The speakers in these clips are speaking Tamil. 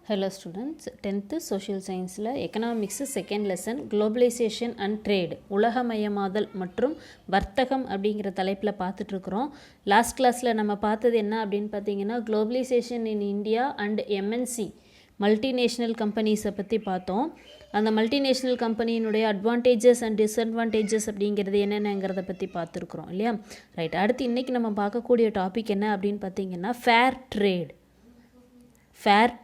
Hello students, 10th Social Scienceல Economics second lesson Globalization and Trade உலகமயமாதல் மற்றும் வர்த்தகம் அப்படிங்கிற தலைப்பில் பார்த்துட்டு இருக்கிறோம். லாஸ்ட் கிளாஸில் நம்ம பார்த்தது என்ன அப்படின்னு பார்த்தீங்கன்னா Globalization in India and MNC multinational கம்பெனிஸை பற்றி பார்த்தோம். அந்த மல்டிநேஷ்னல் கம்பெனியினுடைய அட்வான்டேஜஸ் அண்ட் டிஸ்அட்வான்டேஜஸ் அப்படிங்கிறது என்னென்னங்கிறத பற்றி பார்த்துருக்குறோம் இல்லையா. ரைட், அடுத்து இன்றைக்கி நம்ம பார்க்கக்கூடிய டாபிக் என்ன அப்படின்னு பார்த்தீங்கன்னா fair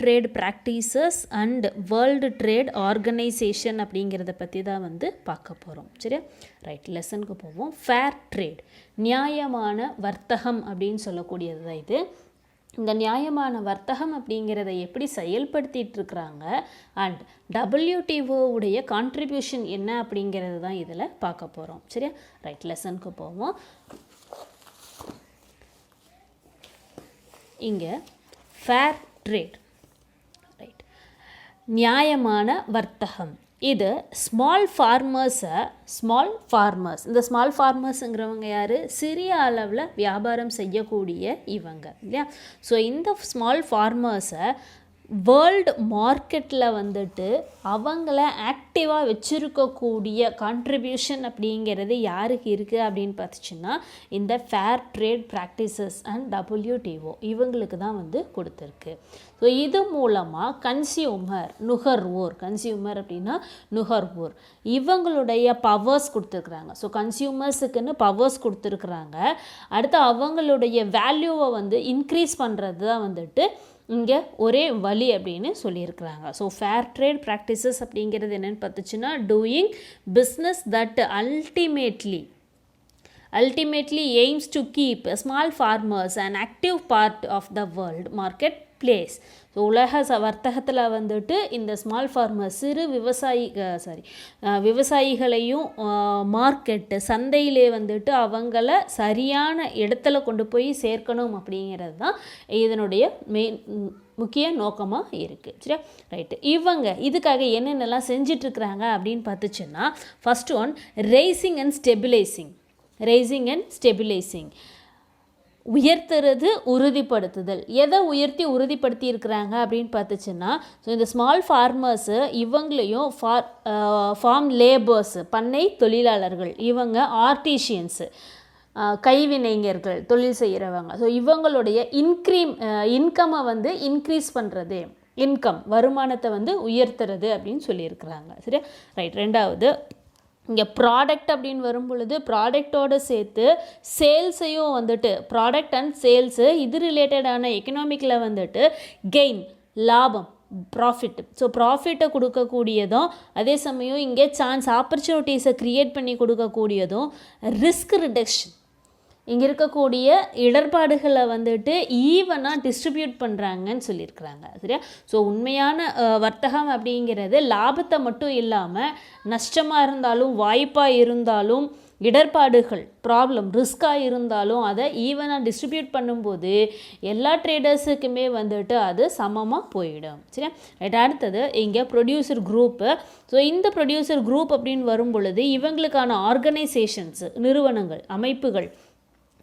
trade practices and world trade organisation அப்படிங்கிறத பற்றி தான் பார்க்க போகிறோம். சரியா, ரைட், லெசனுக்கு போவோம். ஃபேர் ட்ரேட், நியாயமான வர்த்தகம் அப்படின்னு சொல்லக்கூடியது தான் இது. இந்த நியாயமான வர்த்தகம் அப்படிங்கிறத எப்படி செயல்படுத்திகிட்டு இருக்கிறாங்க அண்ட் WTO உடைய கான்ட்ரிபியூஷன் என்ன அப்படிங்கிறது தான் இதில் பார்க்க போகிறோம். சரியா, ரைட், லெசனுக்கு போவோம். இங்கே ஃபேர் ட்ரேட், ரைட், நியாயமான வர்த்தகம். இது ஸ்மால் ஃபார்மர்ஸ், இந்த ஸ்மால் ஃபார்மர்ஸுங்கிறவங்க யார்? சிறிய அளவில் வியாபாரம் செய்யக்கூடிய இவங்க இல்லையா. ஸோ இந்த ஸ்மால் ஃபார்மர்ஸை வேர்ல்டு மார்க்கெட்டில் அவங்கள ஆக்டிவாக வச்சுருக்கக்கூடிய கான்ட்ரிபியூஷன் அப்படிங்கிறது யாருக்கு இருக்குது அப்படின்னு பார்த்துச்சுன்னா இந்த fair trade practices and WTO இவங்களுக்கு தான் கொடுத்துருக்கு. ஸோ இது மூலமாக கன்சியூமர் அப்படின்னா நுகர்வோர் இவங்களுடைய பவர்ஸ் கொடுத்துருக்குறாங்க. ஸோ கன்சியூமர்ஸுக்குன்னு பவர்ஸ் கொடுத்துருக்குறாங்க. அடுத்து அவங்களுடைய வேல்யூவை இன்க்ரீஸ் பண்ணுறது தான் இங்கே ஒரே வழி அப்படின்னு சொல்லியிருக்கிறாங்க. ஸோ ஃபேர் ட்ரேட் ப்ராக்டிசஸ் அப்படிங்கிறது என்னென்னு பார்த்துச்சுன்னா doing business that ultimately aims to keep small farmers an active part of the world marketplace. So உலக வர்த்தகத்தில் இந்த ஸ்மால் ஃபார்மர்ஸ் சிறு விவசாயிகளையும் சந்தையிலே அவங்கள சரியான இடத்துல கொண்டு போய் சேர்க்கணும் அப்படிங்கிறது தான் இதனுடைய முக்கிய நோக்கமாக இருக்குது. சரியா, ரைட்டு. இவங்க இதுக்காக என்னென்னலாம் செஞ்சிட்ருக்குறாங்க அப்படின்னு பார்த்துச்சுன்னா first one rising and stabilising, உயர்த்துறது, உறுதிப்படுத்துதல். எதை உறுதிப்படுத்தி இருக்கிறாங்க அப்படின்னு பார்த்துச்சுன்னா ஸோ இந்த ஸ்மால் ஃபார்மர்ஸு இவங்களையும் ஃபார்ம் லேபர்ஸ், பண்ணை தொழிலாளர்கள், இவங்க ஆர்டிஷியன்ஸு, கைவினைஞர்கள், தொழில் செய்கிறவங்க. ஸோ இவங்களுடைய இன்கம்மை இன்க்ரீஸ் பண்ணுறது, வருமானத்தை உயர்த்துறது அப்படின்னு சொல்லியிருக்கிறாங்க. சரியா, ரைட். ரெண்டாவது இங்கே ப்ராடக்ட் அப்படின்னு வரும் பொழுது ப்ராடக்டோடு சேர்த்து சேல்ஸையும் ப்ராடக்ட் அண்ட் சேல்ஸு இது ரிலேட்டடான எக்கனாமிக்கில் கெயின், லாபம், ப்ராஃபிட். ஸோ ப்ராஃபிட்டை கொடுக்கக்கூடியதும் அதே சமயம் இங்கே ஆப்பர்ச்சுனிட்டிஸை க்ரியேட் பண்ணி கொடுக்கக்கூடியதும் ரிஸ்க் ரிடக்ஷன். இங்கே இருக்கக்கூடிய இடர்பாடுகளை ஈவனாக டிஸ்ட்ரிபியூட் பண்ணுறாங்கன்னு சொல்லியிருக்கிறாங்க. சரியா, ஸோ உண்மையான வர்த்தகம் அப்படிங்கிறது லாபத்தை மட்டும் இல்லாமல் நஷ்டமாக இருந்தாலும் வாய்ப்பாக இருந்தாலும் இடர்பாடுகள், ரிஸ்காக இருந்தாலும் அதை ஈவனாக டிஸ்ட்ரிபியூட் பண்ணும்போது எல்லா ட்ரேடர்ஸுக்குமே அது சமமாக போயிடும். சரியா, ரைட். அடுத்தது இங்கே ப்ரொடியூசர் குரூப்பு. ஸோ இந்த ப்ரொடியூசர் குரூப் அப்படின்னு வரும் பொழுது இவங்களுக்கான ஆர்கனைசேஷன்ஸு, நிறுவனங்கள், அமைப்புகள்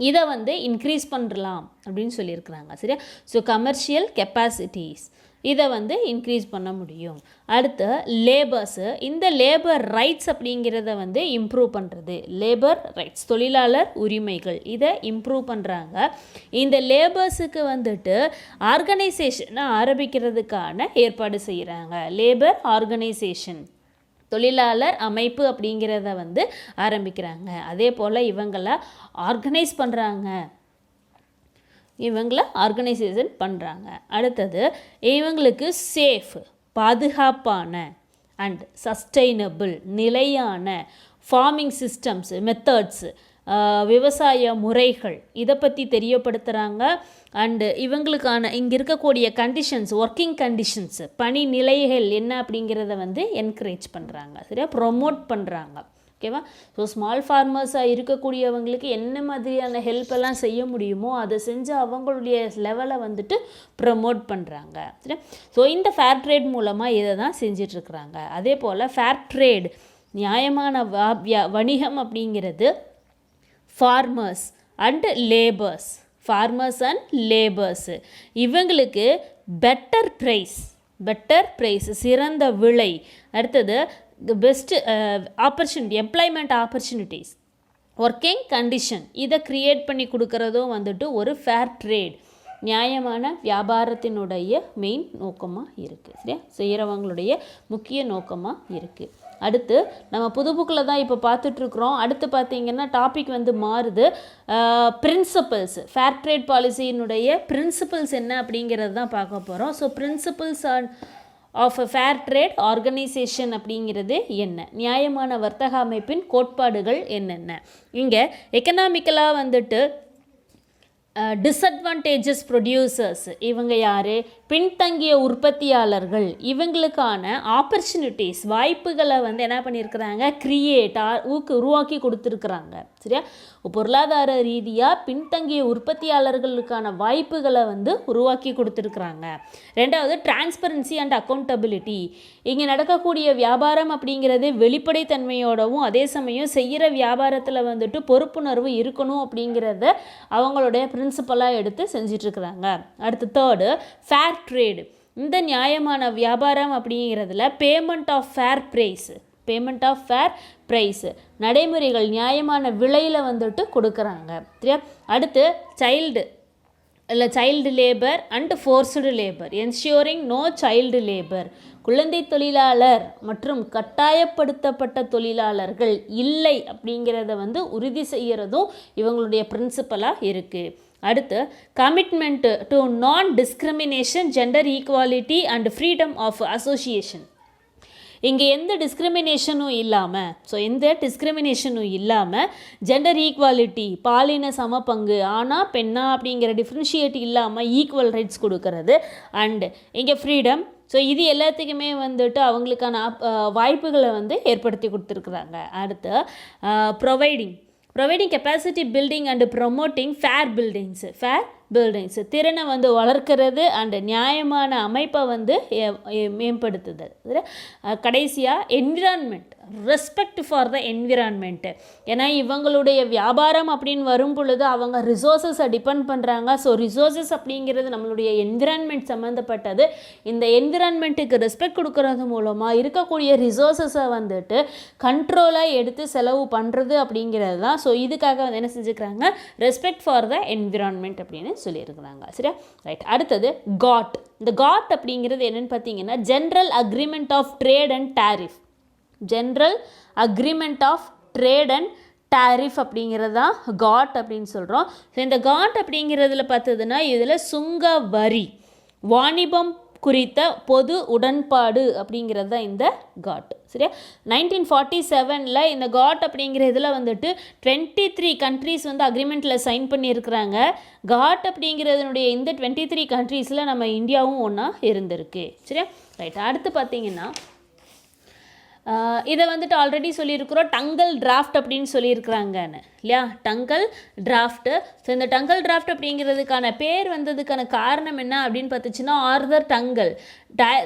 இதை இன்க்ரீஸ் பண்ணலாம் அப்படின்னு சொல்லியிருக்கிறாங்க. சரியா, ஸோ கமர்ஷியல் கெப்பாசிட்டிஸ் இதை இன்க்ரீஸ் பண்ண முடியும். அடுத்து லேபர்ஸு, இந்த லேபர் ரைட்ஸ் அப்படிங்கிறத இம்ப்ரூவ் பண்ணுறது, லேபர் ரைட்ஸ், தொழிலாளர் உரிமைகள், இதை இம்ப்ரூவ் பண்ணுறாங்க. இந்த லேபர்ஸுக்கு ஆர்கனைசேஷனை ஆரம்பிக்கிறதுக்கான ஏற்பாடு செய்கிறாங்க. லேபர் ஆர்கனைசேஷன், தொழிலாளர் அமைப்பு அப்படிங்கிறத ஆரம்பிக்கிறாங்க. அதே போல் இவங்களை ஆர்கனைசேஷன் பண்ணுறாங்க. அடுத்தது இவங்களுக்கு சேஃப், பாதுகாப்பான அண்ட் சஸ்டைனபிள், நிலையான ஃபார்மிங் சிஸ்டம்ஸ், மெத்தட்ஸு, விவசாய முறைகள் இதை பற்றி தெரியப்படுத்துகிறாங்க. அண்டு இவங்களுக்கான இங்கே இருக்கக்கூடிய கண்டிஷன்ஸ், ஒர்க்கிங் கண்டிஷன்ஸு, பணி நிலைகள் என்ன அப்படிங்கிறத என்கரேஜ் பண்ணுறாங்க. சரியா, ப்ரொமோட் பண்ணுறாங்க. ஓகேவா. ஸோ ஸ்மால் ஃபார்மர்ஸாக இருக்கக்கூடியவங்களுக்கு என்ன மாதிரியான ஹெல்ப் எல்லாம் செய்ய முடியுமோ அதை செஞ்சு அவங்களுடைய லெவலை ப்ரமோட் பண்ணுறாங்க. சரியா, ஸோ இந்த ஃபேர் ட்ரேட் மூலமாக இதை தான் செஞ்சிட்ருக்குறாங்க. அதே போல் ஃபேர் ட்ரேட், நியாயமான வணிகம் அப்படிங்கிறது ஃபார்மர்ஸ் அண்ட் லேபர்ஸ் இவங்களுக்கு பெட்டர் ப்ரைஸ், பெட்டர் ப்ரைஸ் சிறந்த விலை. அடுத்தது best opportunity employment opportunities, working condition, இதை க்ரியேட் பண்ணி கொடுக்குறதும் வந்துட்டு ஒரு ஃபேர் ட்ரேட் நியாயமான வியாபாரத்தினுடைய மெயின் நோக்கமாக இருக்குது. சரியா, செய்கிறவங்களுடைய முக்கிய நோக்கமாக இருக்குது. அடுத்து நம்ம புது புக்கில் தான் இப்போ பார்த்துட்ருக்குறோம். அடுத்து பார்த்திங்கன்னா டாபிக் வந்து மாறுது. பிரின்சிபல்ஸ், ஃபேர் ட்ரேட் பாலிசியினுடைய பிரின்சிபல்ஸ் என்ன அப்படிங்கிறது தான் பார்க்க போகிறோம். So principles of a fair trade organisation அப்படிங்கிறது என்ன, நியாயமான வர்த்தக அமைப்பின் கோட்பாடுகள் என்னென்ன. இங்கே எக்கனாமிக்கலாக வந்துட்டு டிஸ்அட்வான்டேஜஸ் ப்ரொடியூசர்ஸ், இவங்க யார், பின்தங்கிய உற்பத்தியாளர்கள், இவங்களுக்கான ஆப்பர்ச்சுனிட்டிஸ் வாய்ப்புகளை வந்து என்ன பண்ணியிருக்கிறாங்க, உருவாக்கி கொடுத்துருக்குறாங்க. சரியா, பொருளாதார ரீதியாக பின்தங்கிய உற்பத்தியாளர்களுக்கான வாய்ப்புகளை வந்து உருவாக்கி கொடுத்துருக்குறாங்க. ரெண்டாவது டிரான்ஸ்பரன்சி அண்ட் அக்கௌண்டபிலிட்டி, இங்கே நடக்கக்கூடிய வியாபாரம் அப்படிங்கிறது வெளிப்படைத்தன்மையோடவும் அதே சமயம் செய்கிற வியாபாரத்தில் வந்துட்டு பொறுப்புணர்வு இருக்கணும் அப்படிங்கிறத அவங்களுடைய பிரின்சிபலாக எடுத்து செஞ்சிட்ருக்குறாங்க. அடுத்து தேர்டு ஃபேர் ட்ரேடு, இந்த நியாயமான வியாபாரம் அப்படிங்கிறதுல பேமெண்ட் ஆஃப் ஃபேர் ப்ரைஸ் நடைமுறைகள் நியாயமான விலையில் வந்துட்டு கொடுக்குறாங்க. சரியா, அடுத்து child labour and forced labour, ensuring no child labour, குழந்தை தொழிலாளர் மற்றும் கட்டாயப்படுத்தப்பட்ட தொழிலாளர்கள் இல்லை அப்படிங்கிறத வந்து உறுதி செய்கிறதும் இவங்களுடைய பிரின்சிபலாக இருக்குது. அடுத்து commitment to non discrimination, gender equality and freedom of association, இங்கே எந்த டிஸ்கிரிமினேஷனும் இல்லாமல் ஜெண்டர் ஈக்குவாலிட்டி, பாலின சம பங்கு, ஆனா பெண்ணா அப்படிங்கிற டிஃப்ரென்ஷியேட் இல்லாமல் ஈக்குவல் ரைட்ஸ் கொடுக்கறது. அண்டு இங்கே ஃப்ரீடம், ஸோ இது எல்லாத்துக்குமே வந்துட்டு அவங்களுக்கான வாய்ப்புகளை வந்து ஏற்படுத்தி கொடுத்துருக்குறாங்க. அடுத்து providing capacity building and promoting fair buildings, திறனை வந்து வளர்க்கிறது அண்ட் நியாயமான அமைப்பை வந்து மேம்படுத்துதல். கடைசியாக environment, respect for the environment, ஏன்னா இவங்களுடைய வியாபாரம் அப்படின்னு வரும் பொழுது அவங்க ரிசோர்ஸஸை டிபெண்ட் பண்ணுறாங்க. ஸோ ரிசோர்ஸஸ் அப்படிங்கிறது நம்மளுடைய என்விரான்மெண்ட் சம்மந்தப்பட்டது. இந்த என்விரான்மெண்ட்டுக்கு ரெஸ்பெக்ட் கொடுக்கறது மூலமாக இருக்கக்கூடிய ரிசோர்ஸஸை வந்துட்டு கண்ட்ரோலாக எடுத்து செலவு பண்ணுறது அப்படிங்கிறது தான். ஸோ இதுக்காக வந்து என்ன செஞ்சுக்கிறாங்க, ரெஸ்பெக்ட் ஃபார் த என்விரான்மெண்ட் அப்படின்னு சொல்லியிருக்கிறாங்க. சரியா, ரைட். அடுத்தது காட். இந்த காட் அப்படிங்கிறது என்னென்னு பார்த்தீங்கன்னா general agreement of trade and tariff அப்படிங்கிறது தான் காட் அப்படின்னு சொல்கிறோம். ஸோ இந்த காட் அப்படிங்கிறதுல பார்த்ததுன்னா இதில் சுங்க வரி, வாணிபம் குறித்த பொது உடன்பாடு அப்படிங்கிறது தான் இந்த காட். சரியா, 1947 இந்த காட் அப்படிங்கிற இதில் வந்துட்டு 23 கண்ட்ரீஸ் வந்து அக்ரிமெண்ட்டில் சைன் பண்ணியிருக்கிறாங்க. காட் அப்படிங்கிறதுனுடைய இந்த 23 கண்ட்ரீஸில் நம்ம இந்தியாவும் ஒன்றா இருந்திருக்கு. சரியா, ரைட். அடுத்து பார்த்தீங்கன்னா இதை வந்துட்டு ஆல்ரெடி சொல்லியிருக்கிறோம், டங்கல் டிராஃப்ட் அப்படின்னு சொல்லியிருக்கிறாங்கன்னு இல்லையா, டங்கல் டிராஃப்ட்டு. ஸோ இந்த டங்கல் டிராஃப்ட் அப்படிங்கிறதுக்கான பேர் வந்ததுக்கான காரணம் என்ன அப்படின்னு பார்த்துச்சுன்னா, Arthur Dunkel,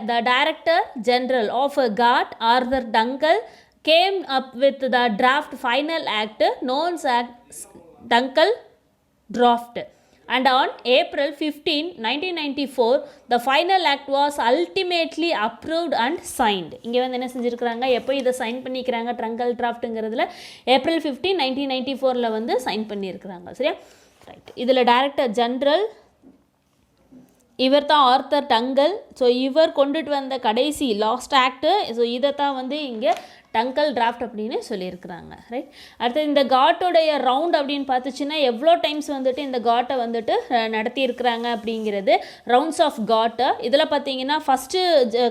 the director general of GATT Arthur Dunkel came up with the draft final act known as Dunkel draft. And on April 15, 1994, the final act was ultimately approved and signed. இங்கே வந்து என்ன செஞ்சுருக்கிறாங்க, எப்போ இதை சைன் பண்ணிக்கிறாங்க டங்கல் டிராஃப்ட்டுங்கிறதுல April 15, 1994 வந்து சைன் பண்ணியிருக்கிறாங்க. சரியா, ரைட். இதில் டைரக்டர் ஜெனரல் இவர் தான் ஆர்தர் டங்கல். ஸோ இவர் கொண்டுட்டு வந்த கடைசி லாஸ்ட் ஆக்டு. ஸோ இதை தான் வந்து இங்கே டங்கல் டிராஃப்ட் அப்படின்னு சொல்லியிருக்கிறாங்க. ரைட். அடுத்து இந்த காட்டோடைய ரவுண்ட் அப்படின்னு பார்த்துச்சுன்னா எவ்வளோ டைம்ஸ் வந்துட்டு இந்த காட்டை வந்துட்டு நடத்தியிருக்கிறாங்க அப்படிங்கிறது ரவுண்ட்ஸ் ஆஃப் காட்டை. இதில் பார்த்தீங்கன்னா ஃபஸ்ட்டு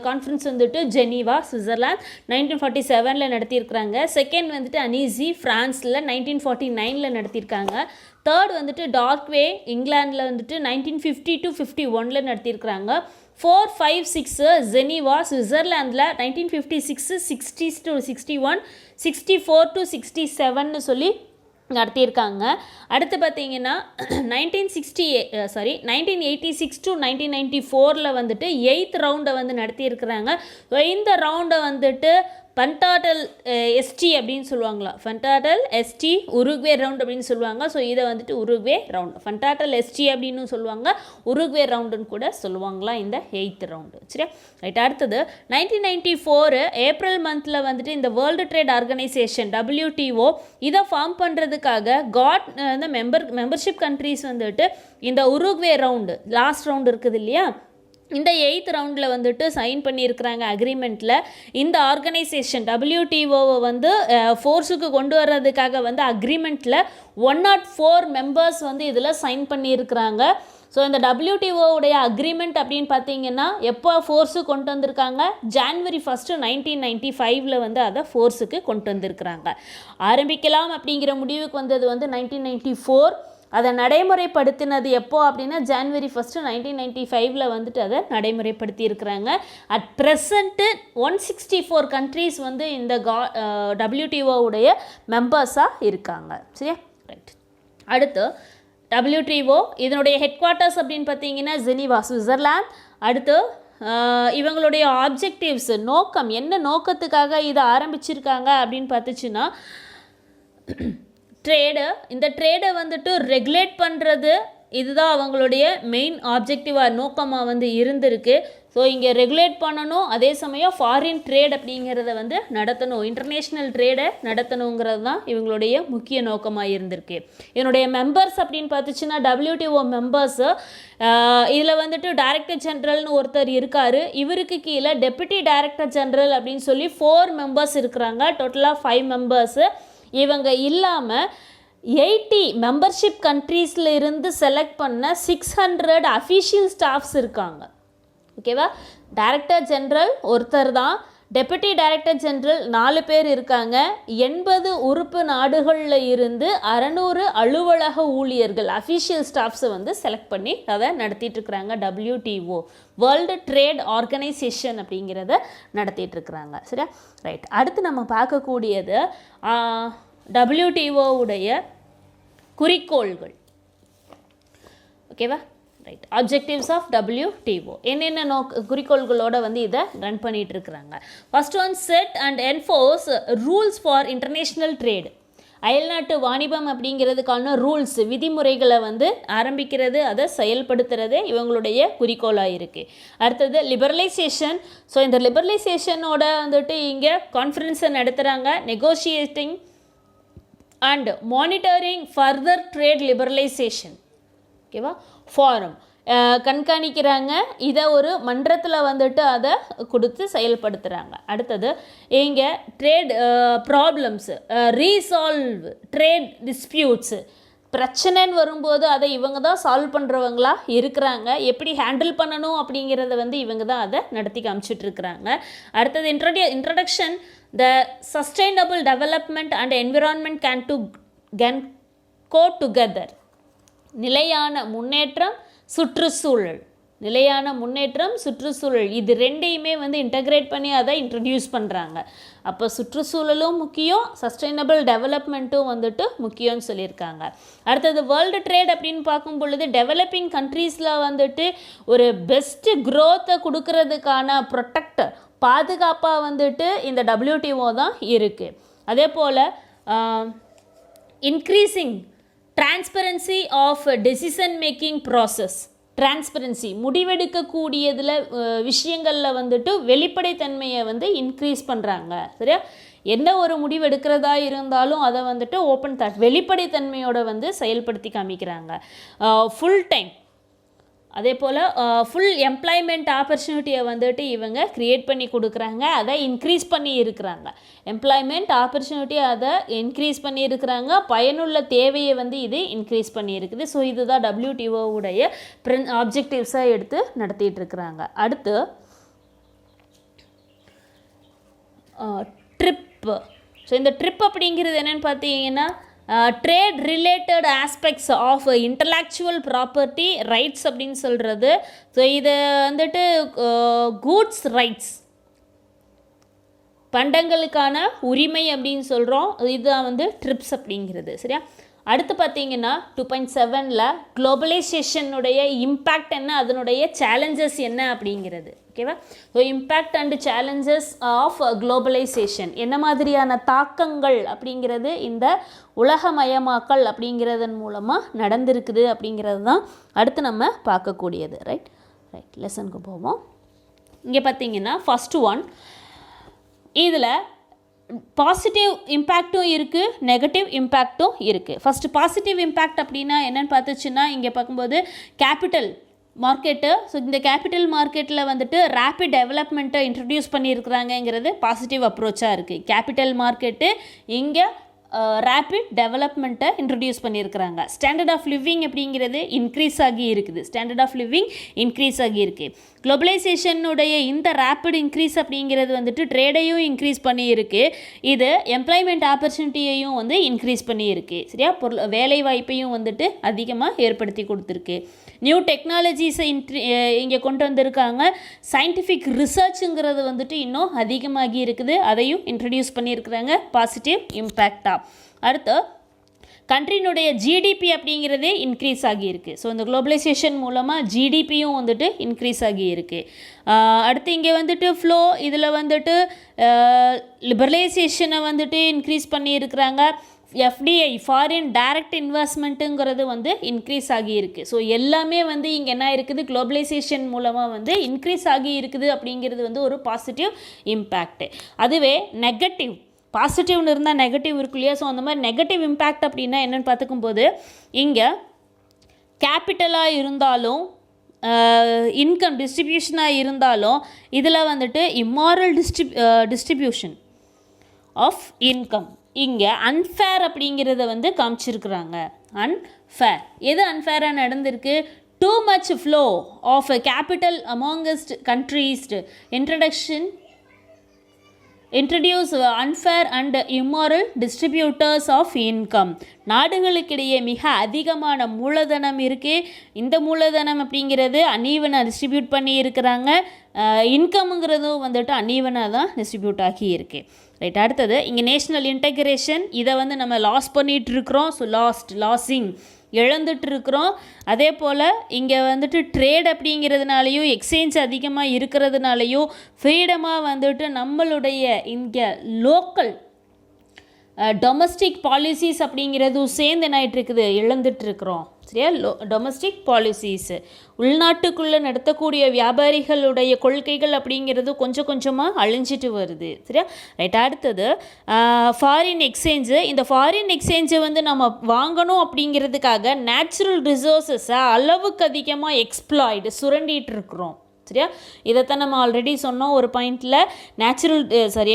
கான்ஃபரன்ஸ் வந்துட்டு ஜெனீவா சுவிட்சர்லாந்து 1947 நடத்தியிருக்கிறாங்க. செகண்ட் வந்துட்டு அனீசி ஃப்ரான்ஸில் 1949 நடத்தியிருக்காங்க. தேர்ட் வந்துட்டு டார்க்வே இங்கிலாண்டில் வந்துட்டு 1950 to 51 நடத்தியிருக்கிறாங்க. 4, 5, 6 ஜெனீவா சுவிட்சர்லாந்தில் 1956, 60 to 61, 64 to 67 சொல்லி நடத்தியிருக்காங்க. அடுத்து பார்த்தீங்கன்னா 1986 to 1994 வந்துட்டு 8th ரவுண்டை வந்து நடத்தியிருக்கிறாங்க. ஸோ இந்த ரவுண்டை வந்துட்டு ஃபண்டாட்டல் எஸ்டி அப்படின்னு சொல்லுவாங்களா, ஃபண்டாட்டல் எஸ்டி உருகுவே ரவுண்ட் அப்படின்னு சொல்லுவாங்க. ஸோ இதை வந்துட்டு உருகுவே ரவுண்ட், ஃபண்டாட்டல் எஸ்டி அப்படின்னு சொல்லுவாங்க, உருகுவே ரவுண்டுன்னு கூட சொல்லுவாங்களா இந்த 8th ரவுண்டு. சரியா, ரைட். அடுத்தது 1994 ஏப்ரல் மந்தில் வந்துட்டு இந்த வேர்ல்டு ட்ரேட் ஆர்கனைசேஷன் WTO இதை ஃபார்ம் பண்ணுறதுக்காக இந்த மெம்பர்ஷிப் கண்ட்ரீஸ் வந்துட்டு இந்த உருகுவே ரவுண்டு லாஸ்ட் ரவுண்டு இருக்குது இல்லையா, இந்த 8th ரவுண்டில் வந்துட்டு சைன் பண்ணியிருக்கிறாங்க அக்ரிமெண்ட்டில். இந்த ஆர்கனைசேஷன் WTOவை வந்து ஃபோர்ஸுக்கு கொண்டு வர்றதுக்காக வந்து அக்ரிமெண்ட்டில் 104 மெம்பர்ஸ் வந்து இதில் சைன் பண்ணியிருக்கிறாங்க. ஸோ இந்த WTOவுடைய அக்ரிமெண்ட் அப்படின்னு பார்த்தீங்கன்னா எப்போ ஃபோர்ஸுக்கு கொண்டு வந்திருக்காங்க, January 1, 1995 வந்து அதை ஃபோர்ஸுக்கு கொண்டு வந்திருக்கிறாங்க. ஆரம்பிக்கலாம் அப்படிங்கிற முடிவுக்கு வந்தது வந்து 1994. அதை நடைமுறைப்படுத்தினது எப்போ அப்படின்னா January 1, 1995 வந்துட்டு அதை நடைமுறைப்படுத்தி இருக்கிறாங்க. அட் ப்ரெசண்ட்டு 164 கண்ட்ரீஸ் வந்து இந்த WTOவுடைய மெம்பர்ஸாக இருக்காங்க. சரியா, ரைட். அடுத்து WTO இதனுடைய ஹெட் குவார்ட்டர்ஸ் அப்படின்னு பார்த்தீங்கன்னா ஜெனீவா, சுவிட்சர்லாந்து. அடுத்து இவங்களுடைய ஆப்ஜெக்டிவ்ஸ், நோக்கம், என்ன நோக்கத்துக்காக இதை ஆரம்பிச்சிருக்காங்க அப்படின்னு பார்த்துச்சுன்னா ட்ரேடு, இந்த ட்ரேடை வந்துட்டு ரெகுலேட் பண்ணுறது, இதுதான் அவங்களுடைய மெயின் ஆப்ஜெக்டிவாக நோக்கமாக வந்து இருந்திருக்கு. ஸோ இங்கே ரெகுலேட் பண்ணணும், அதே சமயம் ஃபாரின் ட்ரேட் அப்படிங்கிறத வந்து நடத்தணும், இன்டர்நேஷ்னல் ட்ரேடை நடத்தணுங்கிறது தான் இவங்களுடைய முக்கிய நோக்கமாக இருந்திருக்கு. இதனுடைய மெம்பர்ஸ் அப்படின்னு பார்த்துச்சுன்னா WTO மெம்பர்ஸு, இதில் வந்துட்டு டைரக்டர் ஜென்ரல்னு ஒருத்தர் இருக்கார், இவருக்கு கீழே டெப்யூட்டி டைரக்டர் ஜென்ரல் அப்படின்னு சொல்லி 4 மெம்பர்ஸ் இருக்கிறாங்க, டோட்டலாக 5 மெம்பர்ஸு. இவங்க இல்லாமல் 80 மெம்பர்ஷிப் கண்ட்ரீஸில் இருந்து செலக்ட் பண்ண 600 அஃபிஷியல் ஸ்டாஃப்ஸ் இருக்காங்க. ஓகேவா, டைரக்டர் ஜென்ரல் ஒருத்தர் தான், டெப்யூட்டி டைரக்டர் ஜென்ரல் 4 பேர் இருக்காங்க, 80 உறுப்பு நாடுகளில் இருந்து 600 அலுவலக ஊழியர்கள் அஃபிஷியல் ஸ்டாஃப்ஸை வந்து செலக்ட் பண்ணி அதை நடத்திட்டு இருக்கிறாங்க. WTO வேர்ல்டு ட்ரேட் ஆர்கனைசேஷன் அப்படிங்கிறத நடத்திட்டு இருக்கிறாங்க. சரியா, ரைட். அடுத்து நம்ம பார்க்கக்கூடியது WTOவுடைய குறிக்கோள்கள். ஓகேவா, ரைட். ஆப்ஜெக்டிவ்ஸ் ஆஃப் WTO என்னென்ன குறிக்கோள்களோட வந்து இதை ரன் பண்ணிட்டு இருக்கிறாங்க. First one, set and enforce rules for international trade. அயல்நாட்டு வாணிபம் அப்படிங்கிறதுக்கான ரூல்ஸ், விதிமுறைகளை வந்து ஆரம்பிக்கிறது, அதை செயல்படுத்துறது இவங்களுடைய குறிக்கோளாக இருக்குது. அடுத்தது லிபரலைசேஷன். ஸோ இந்த லிபரலைசேஷனோட வந்துட்டு இங்கே கான்ஃபரன்ஸை நடத்துகிறாங்க. Negotiating and monitoring further trade liberalisation. ஓகேவா, ஃபாரம் கண்காணிக்கிறாங்க, இதை ஒரு மன்றத்தில் வந்துட்டு அதை கொடுத்து செயல்படுத்துகிறாங்க. அடுத்தது இங்கே ட்ரேட் ப்ராப்ளம்ஸ், ரீசால்வ் ட்ரேட் டிஸ்பியூட்ஸு, பிரச்சனைன்னு வரும்போது அதை இவங்க தான் சால்வ் பண்ணுறவங்களா இருக்கிறாங்க, எப்படி ஹேண்டில் பண்ணணும் அப்படிங்கிறத வந்து இவங்க தான் அதை நடத்தி காமிச்சிட்ருக்குறாங்க. அடுத்தது introduction, the sustainable development and environment can go together. நிலையான முன்னேற்றம், சுற்றுச்சூழல், நிலையான முன்னேற்றம், சுற்றுச்சூழல், இது ரெண்டையுமே வந்து இன்டகிரேட் பண்ணி அதை இன்ட்ரடியூஸ் பண்ணுறாங்க. அப்போ சுற்றுச்சூழலும் முக்கியம், சஸ்டைனபிள் டெவலப்மெண்ட்டும் வந்துட்டு முக்கியம்னு சொல்லியிருக்காங்க. அடுத்தது வேர்ல்டு ட்ரேட் அப்படின்னு பார்க்கும் பொழுது டெவலப்பிங் கண்ட்ரீஸில் வந்துட்டு ஒரு பெஸ்ட்டு க்ரோத்தை கொடுக்கறதுக்கான ப்ரொடெக்ட், பாதுகாப்பாக வந்துட்டு இந்த WTO தான் இருக்குது. அதே போல் increasing transparency of decision making process, transparency முடிவெடுக்கக்கூடியதில் விஷயங்களில் வந்துட்டு வெளிப்படைத்தன்மையை வந்து இன்க்ரீஸ் பண்ணுறாங்க. சரியா, எந்த ஒரு முடிவு எடுக்கிறதா இருந்தாலும் அதை வந்துட்டு ஓப்பன் தாட், வெளிப்படைத்தன்மையோட வந்து செயல்படுத்தி காமிக்கிறாங்க. ஃபுல் டைம், அதே போல் ஃபுல் எம்ப்ளாய்மெண்ட் ஆப்பர்ச்சுனிட்டியை வந்துட்டு இவங்க க்ரியேட் பண்ணி கொடுக்குறாங்க, அதை இன்க்ரீஸ் பண்ணி இருக்கிறாங்க. எம்ப்ளாய்மெண்ட் ஆப்பர்ச்சுனிட்டியை அதை இன்க்ரீஸ் பண்ணி இருக்கிறாங்க, பயனுள்ள தேவையை வந்து இது இன்க்ரீஸ் பண்ணி இருக்குது. ஸோ இதுதான் WTOவுடைய ஆப்ஜெக்டிவ்ஸாக எடுத்து நடத்திட்டு இருக்கிறாங்க. அடுத்து ட்ரிப்பு. ஸோ இந்த ட்ரிப் அப்படிங்கிறது என்னென்னு பார்த்தீங்கன்னா trade related aspects of intellectual property rights அப்படின்னு சொல்கிறது. ஸோ இதை வந்துட்டு கூட்ஸ் ரைட்ஸ், பண்டங்களுக்கான உரிமை அப்படின்னு சொல்கிறோம், இதுதான் வந்து ட்ரிப்ஸ் அப்படிங்கிறது. சரியா, அடுத்து பார்த்தீங்கன்னா 2.7ல் குளோபலைசேஷனுடைய இம்பேக்ட் என்ன, அதனுடைய சேலஞ்சஸ் என்ன அப்படிங்கிறது. ஓகேவா? So impact and challenges of globalisation, என்ன மாதிரியான தாக்கங்கள் அப்படிங்கிறது இந்த உலகமயமாக்கல் அப்படிங்கிறதன் மூலமாக நடந்திருக்குது அப்படிங்கிறது தான் அடுத்து நம்ம பார்க்கக்கூடியது. ரைட் லெசனுக்கு போவோம். இங்கே பார்த்தீங்கன்னா ஃபஸ்ட்டு ஒன், இதில் பாசிட்டிவ் இம்பேக்டும் இருக்குது, நெகட்டிவ் இம்பேக்டும் இருக்குது. ஃபஸ்ட்டு பாசிட்டிவ் இம்பேக்ட் அப்படின்னா என்னென்னு பார்த்துச்சுன்னா, இங்கே பார்க்கும்போது கேபிட்டல் மார்க்கெட்டு, ஸோ இந்த கேபிட்டல் மார்க்கெட்டில் வந்துட்டு ரேப்பிட் டெவலப்மெண்ட்டை இன்ட்ரடியூஸ் பண்ணியிருக்கிறாங்கங்கிறது பாசிட்டிவ் அப்ரோச்சாக இருக்குது. கேபிட்டல் மார்க்கெட்டு இங்கே ரேப்பிட் டெவலப்மெண்ட்டை இன்ட்ரடியூஸ் பண்ணியிருக்கிறாங்க. ஸ்டாண்டர்ட் ஆஃப் லிவிங் அப்படிங்கிறது இன்க்ரீஸ் ஆகி இருக்குது. ஸ்டாண்டர்ட் ஆஃப் லிவிங் இன்க்ரீஸ் ஆகி இருக்குது. குளோபலைசேஷனுடைய இந்த ரேப்பிட் இன்க்ரீஸ் அப்படிங்கிறது வந்துட்டு ட்ரேடையும் இன்க்ரீஸ் பண்ணியிருக்கு. இது எம்ப்ளாய்மெண்ட் ஆப்பர்ச்சுனிட்டியையும் வந்து இன்க்ரீஸ் பண்ணியிருக்கு. சரியா? வேலை வாய்ப்பையும் வந்துட்டு அதிகமாக ஏற்படுத்தி கொடுத்துருக்கு. நியூ டெக்னாலஜிஸை இங்கே கொண்டு வந்திருக்காங்க. சயின்டிஃபிக் ரிசர்ச்சுங்கிறது வந்துட்டு இன்னும் அதிகமாகி இருக்குது, அதையும் இன்ட்ரடியூஸ் பண்ணியிருக்கிறாங்க. பாசிட்டிவ் இம்பேக்டாக. அடுத்து கண்ட்ரினுடைய ஜிடிபி அப்படிங்கிறதே இன்க்ரீஸ் ஆகியிருக்கு. ஸோ இந்த குளோபலைசேஷன் மூலமாக ஜிடிபியும் வந்துட்டு இன்க்ரீஸ் ஆகியிருக்கு. அடுத்து இங்கே வந்துட்டு ஃப்ளோ, இதில் வந்துட்டு லிபரலைசேஷனை வந்துட்டு இன்க்ரீஸ் பண்ணியிருக்கிறாங்க. எஃப்டிஐ ஃபாரின் டைரக்ட் இன்வெஸ்ட்மெண்ட்டுங்கிறது வந்து இன்க்ரீஸ் ஆகியிருக்கு. ஸோ எல்லாமே வந்து இங்கே என்ன இருக்குது, குளோபலைசேஷன் மூலமாக வந்து இன்க்ரீஸ் ஆகி இருக்குது அப்படிங்கிறது வந்து ஒரு பாசிட்டிவ் இம்பேக்ட். அதுவே நெகட்டிவ், பாசிட்டிவ்னு இருந்தால் நெகட்டிவ் இருக்கு இல்லையா? ஸோ அந்த மாதிரி நெகட்டிவ் இம்பேக்ட் அப்படின்னா என்னென்னு பார்த்துக்கும்போது, இங்கே கேபிட்டலாக இருந்தாலும் இன்கம் டிஸ்ட்ரிபியூஷனாக இருந்தாலும் இதில் வந்துட்டு இம்மாரல் டிஸ்ட்ரிபியூஷன் ஆஃப் இன்கம், இங்கே அன்ஃபேர் அப்படிங்கிறத வந்து காமிச்சிருக்கிறாங்க. அன்ஃபேர், எது அன்ஃபேராக நடந்திருக்கு? Too much flow of capital amongst countries, introduce unfair and immoral distributors of income. நாடுகளுக்கிடையே மிக அதிகமான மூலதனம் இருக்குது. இந்த மூலதனம் அப்படிங்கிறது அன்ஈவனாக டிஸ்ட்ரிபியூட் பண்ணி இருக்கிறாங்க. இன்கம்ங்கிறதும் வந்துட்டு அன்ஈவனாக தான் டிஸ்ட்ரிபியூட் ஆகி இருக்குது. ரைட். அடுத்தது இங்கே நேஷ்னல் இன்டெகிரேஷன், இதை வந்து நம்ம லாஸ் பண்ணிகிட்ருக்குறோம். ஸோ லாஸிங் இழந்துட்டுருக்குறோம். அதே போல் இங்கே வந்துட்டு ட்ரேட் அப்படிங்கிறதுனாலையும் எக்ஸ்சேஞ்ச் அதிகமாக இருக்கிறதுனாலையும் ஃப்ரீடமாக வந்துட்டு நம்மளுடைய இங்கே லோக்கல் டொமஸ்டிக் பாலிசிஸ் அப்படிங்கிறதும் சேர்ந்து என்ன ஆகிட்டுருக்குது, இழந்துட்டுருக்குறோம். சரியா? டொமஸ்டிக் பாலிசிஸ், உள்நாட்டுக்குள்ளே நடத்தக்கூடிய வியாபாரிகளுடைய கொள்கைகள் அப்படிங்கிறது கொஞ்சம் கொஞ்சமாக அழிஞ்சிட்டு வருது. சரியா? ரைட். அடுத்தது ஃபாரின் எக்ஸ்சேஞ்சு. இந்த ஃபாரின் எக்ஸ்சேஞ்சை வந்து நம்ம வாங்கணும் அப்படிங்கிறதுக்காக நேச்சுரல் ரிசோர்ஸஸை அளவுக்கு அதிகமாக எக்ஸ்ப்ளாய்டு சுரண்டிகிட்டு இருக்கிறோம். சரியா? இதைத்தான் நம்ம ஆல்ரெடி சொன்னோம் ஒரு பாயிண்டில்.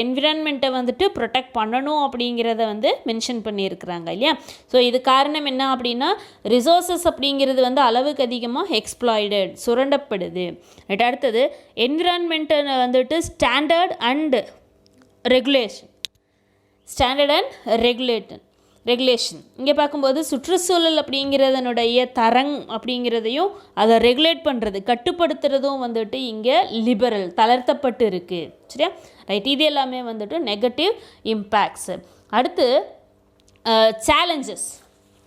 என்விரான்மெண்ட்டை வந்துட்டு ப்ரொடெக்ட் பண்ணணும் அப்படிங்கிறத வந்து மென்ஷன் பண்ணியிருக்கிறாங்க இல்லையா? ஸோ இது காரணம் என்ன அப்படின்னா, ரிசோர்ஸஸ் அப்படிங்கிறது வந்து அளவுக்கு அதிகமாக எக்ஸ்ப்ளாய்டட், சுரண்டப்படுது. ரைட். அடுத்தது என்விரான்மெண்ட்டை வந்துட்டு ஸ்டாண்டர்ட் அண்ட் ரெகுலேஷன். இங்கே பார்க்கும்போது சுற்றுச்சூழல் அப்படிங்கிறதனுடைய தரம் அப்படிங்கிறதையும் அதை ரெகுலேட் பண்ணுறது, கட்டுப்படுத்துறதும் வந்துட்டு இங்கே லிபரல், தளர்த்தப்பட்டு இருக்குது. சரியா? ரைட். இது எல்லாமே வந்துட்டு நெகட்டிவ் இம்பேக்ட்ஸு. அடுத்து சேலஞ்சஸ்,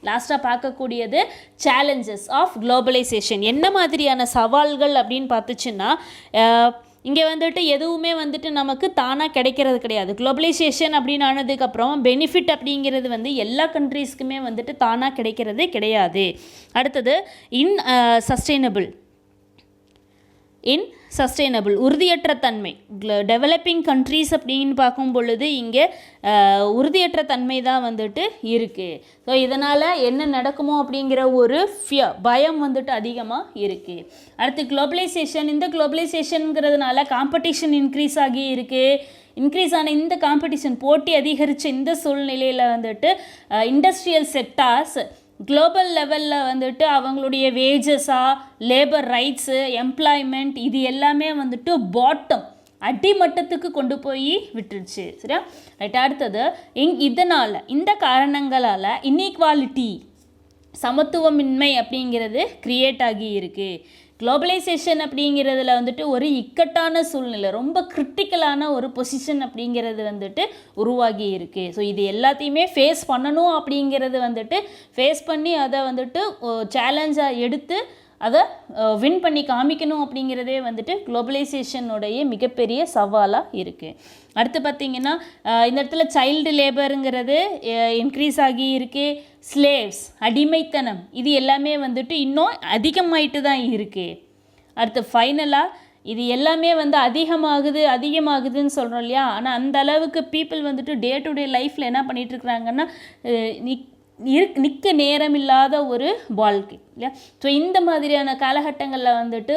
லாஸ்ட்டாக பார்க்கக்கூடியது சேலஞ்சஸ் ஆஃப் குளோபலைசேஷன். என்ன மாதிரியான சவால்கள் அப்படின்னு பார்த்துச்சுன்னா, இங்கே வந்துட்டு எதுவுமே வந்துட்டு நமக்கு தானாக கிடைக்கிறது கிடையாது. குளோபலைசேஷன் அப்படின்னு ஆனதுக்கப்புறம் பெனிஃபிட் அப்படிங்கிறது வந்து எல்லா கண்ட்ரீஸ்க்குமே வந்துட்டு தானாக கிடைக்கிறது கிடையாது. அடுத்தது சஸ்டெயினபிள், உறுதியற்ற தன்மை. டெவலப்பிங் கண்ட்ரீஸ் அப்படின்னு பார்க்கும் பொழுது இங்கே உறுதியற்ற தன்மை தான் வந்துட்டு இருக்குது. ஸோ இதனால் என்ன நடக்குமோ அப்படிங்கிற ஒரு பயம் வந்துட்டு அதிகமாக இருக்குது. அடுத்து குளோபலைசேஷன். இந்த குளோபலைசேஷனுங்கிறதுனால காம்படிஷன் இன்க்ரீஸ் ஆகி இருக்குது. இன்க்ரீஸ் ஆன இந்த காம்படிஷன், போட்டி அதிகரித்த இந்த சூழ்நிலையில் வந்துட்டு இண்டஸ்ட்ரியல் செக்டார்ஸ் குளோபல் லெவலில் வந்துட்டு அவங்களுடைய வேஜஸாக, லேபர் ரைட்ஸு, எம்ப்ளாய்மெண்ட், இது எல்லாமே வந்துட்டு பாட்டம், அடிமட்டத்துக்கு கொண்டு போய் விட்டுருச்சு. சரியா? ரைட். அடுத்தது இதனால், இந்த காரணங்களால் இன்இக்வாலிட்டி, சமத்துவமின்மை அப்படிங்கிறது க்ரியேட் ஆகி இருக்குது. குளோபலைசேஷன் அப்படிங்கிறதுல வந்துட்டு ஒரு இக்கட்டான சூழ்நிலை, ரொம்ப கிரிட்டிக்கலான ஒரு பொசிஷன் அப்படிங்கிறது வந்துட்டு உருவாகி இருக்குது. ஸோ இது எல்லாத்தையுமே ஃபேஸ் பண்ணணும் அப்படிங்கிறது வந்துட்டு ஃபேஸ் பண்ணி அதை வந்துட்டு சேலஞ்சாக எடுத்து அதை வின் பண்ணி காமிக்கணும் அப்படிங்கிறதே வந்துட்டு குளோபலைசேஷனுடைய மிகப்பெரிய சவாலாக இருக்குது. அடுத்து பார்த்திங்கன்னா இந்த இடத்துல சைல்டு லேபருங்கிறது இன்க்ரீஸ் ஆகி இருக்குது. ஸ்லேவ்ஸ், அடிமைத்தனம், இது எல்லாமே வந்துட்டு இன்னும் அதிகமாயிட்டு தான் இருக்குது. அடுத்து ஃபைனலாக இது எல்லாமே வந்து அதிகமாகுதுன்னு சொல்கிறோம் இல்லையா, ஆனால் அந்த அளவுக்கு பீப்புள் வந்துட்டு டே டு டே லைஃப்பில் என்ன பண்ணிகிட்ருக்குறாங்கன்னா நிற்க நேரம் இல்லாத ஒரு வாழ்க்கை இல்லையா. ஸோ இந்த மாதிரியான காலகட்டங்களில் வந்துட்டு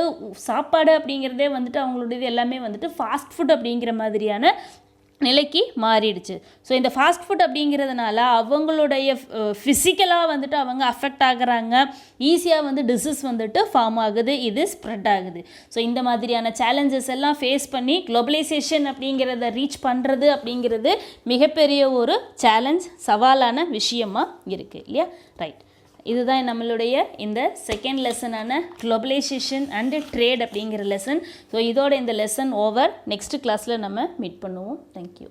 சாப்பாடு அப்படிங்கிறதே வந்துட்டு அவங்களுடையது எல்லாமே வந்துட்டு ஃபாஸ்ட் ஃபுட் அப்படிங்கிற மாதிரியான நிலைக்கு மாறிடுச்சு. ஸோ இந்த ஃபாஸ்ட் ஃபுட் அப்படிங்கிறதுனால அவங்களுடைய ஃபிசிக்கலாக வந்துட்டு அவங்க அஃபெக்ட் ஆகுறாங்க. ஈஸியாக வந்து டிசீஸ் வந்துட்டு ஃபார்ம் ஆகுது, இது ஸ்ப்ரெட் ஆகுது. ஸோ இந்த மாதிரியான சேலஞ்சஸ் எல்லாம் ஃபேஸ் பண்ணி குளோபலைசேஷன் அப்படிங்கிறத ரீச் பண்ணுறது அப்படிங்கிறது மிகப்பெரிய ஒரு சேலஞ்ச், சவாலான விஷயமாக இருக்குது இல்லையா. ரைட், இதுதான் நம்மளுடைய இந்த செகண்ட் லெசனான குளோபலைசேஷன் அண்டு ட்ரேட் அப்படிங்கிற லெசன். ஸோ இதோட இந்த லெசன் ஓவர். நெக்ஸ்ட் கிளாஸில் நம்ம மீட் பண்ணுவோம். தேங்க்யூ.